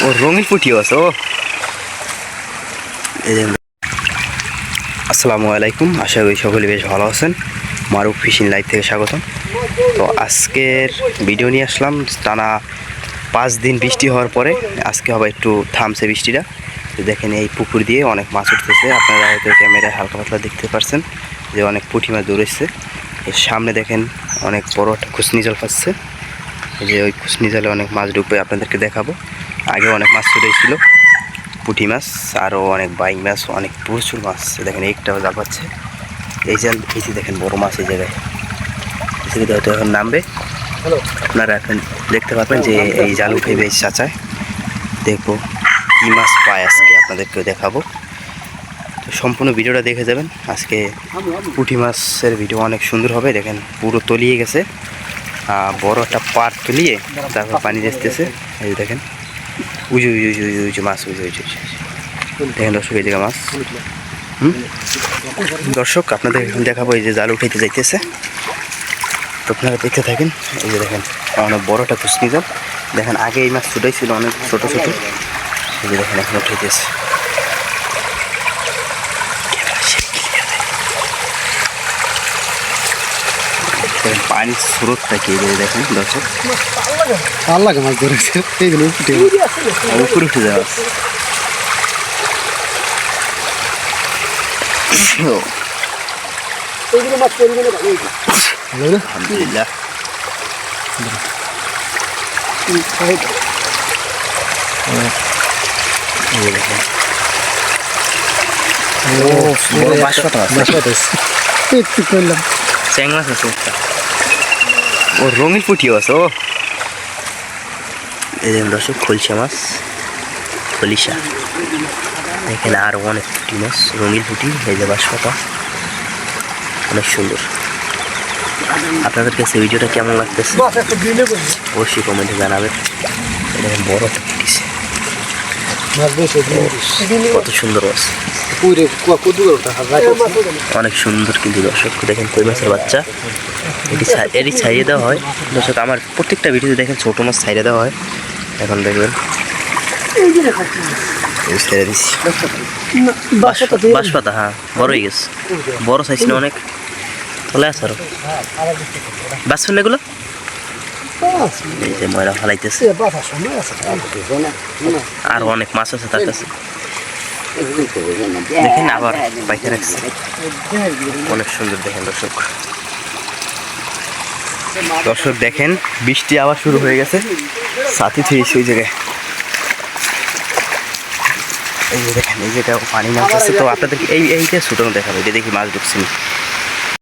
ও রঙিন পুঁটিও আছে। ও আসসালামু আলাইকুম, আশা করি সকলে বেশ ভালো আছেন। মারুফ ফিশিং লাইভ থেকে স্বাগতম। তো আজকের ভিডিও নিয়ে আসলাম টানা 5 দিন বৃষ্টি হওয়ার পরে আজকে আবার একটু থামছে বৃষ্টিটা। তো দেখেন এই পুকুর দিয়ে অনেক মাছ উঠতেছে, আপনারা হয়তো ক্যামেরায় হালকা পাতলা দেখতে পারছেন যে অনেক পুঁটি মাছ দৌড়েছে। এর সামনে দেখেন অনেক বড় একটা খুসনি জল পাচ্ছে, যে ওই খুসনি জলে অনেক মাছ ডুববে, আপনাদেরকে দেখাবো। আগে অনেক মাছ ছুটেছিল, পুঁটি মাছ আরও অনেক বাইং মাছ, অনেক প্রচুর মাছ। দেখেন একটাও জাল পাচ্ছে। এই জাল এই যে দেখেন বড় মাছ এই জায়গায় হয়তো এখন নামবে। আপনারা এখন দেখতে পাবেন যে এই জাল উঠে বেশ চাচায়। দেখবো কী মাছ পায় আজকে, আপনাদেরকেও দেখাবো। তো সম্পূর্ণ ভিডিওটা দেখে যাবেন। আজকে পুঁটি মাছের ভিডিও অনেক সুন্দর হবে। দেখেন পুরো তলিয়ে গেছে, বড় একটা পাট তলিয়ে তারপর পানি আসতেছে। এই দেখেন উজু উজু উজু উজু উজু মাছ, উজু উজু দেখেন দর্শক এই জায়গা মাছ। দর্শক আপনাদের এখন দেখাবো এই যে জাল উঠাইতে যাইতেছে, তো আপনারা দেখতে থাকেন। এই যে দেখেন অনেক বড় একটা খুসনি জাল। দেখেন আগে এই মাছ ছোটোই ছিল, অনেক ছোটো ছোটো। এই যে দেখেন এখন উঠাইতেছে। পানির স্রোতটা কি দেখেন দর্শক, আল্লাহকে মাছ ধরেছে এইগুলো উপরে উঠে যাওয়া। আলহামদুলিল্লাহ চ্যাং মাছ আছে একটা, ও রঙিন পুঁটিও আছে। ও এই দেখেন দর্শক খলসা মাছ, খলিশা। এখানে আরও অনেক পুঁটি মাছ, রঙিন পুঁটি। এই যে বাঁশপাতা, অনেক সুন্দর। আপনাদের কাছে ভিডিওটা কেমন লাগতেছে অবশ্যই কমেন্টে জানাবেন। দেখেন বড় একটা পুঁটিছে, কত সুন্দর মাছ, অনেক সুন্দর। কিন্তু দর্শক দেখেন কই মাছের বাচ্চা, এটি ছাইড়ে দেওয়া হয়। দর্শক আমার প্রত্যেকটা ভিডিওতে দেখেন ছোটো মাছ ছাইড়ে দেওয়া হয়। এখন দেখবেন ছেড়ে দিচ্ছি বাঁশপাতা। হ্যাঁ বড় হয়ে গেছে, বড় সাইজ না অনেক। চলে আসে আরো বাঁচবেন এগুলো। এই যে ময়রা ফালাইতেছে, আর অনেক মাছ আছে তার কাছে। দেখেন আবার পাইতে রাখছে, অনেক সুন্দর। দেখেন দর্শক, দর্শক দেখেন বৃষ্টি আবার শুরু হয়ে গেছে। সাথী থেকে সেই জায়গায় এই যে দেখেন এই যেটা পানি মাছ আছে। তো আপনাদেরকে এইটা ছোটো দেখাবো, এটা দেখি মাছ ঢুকছে না।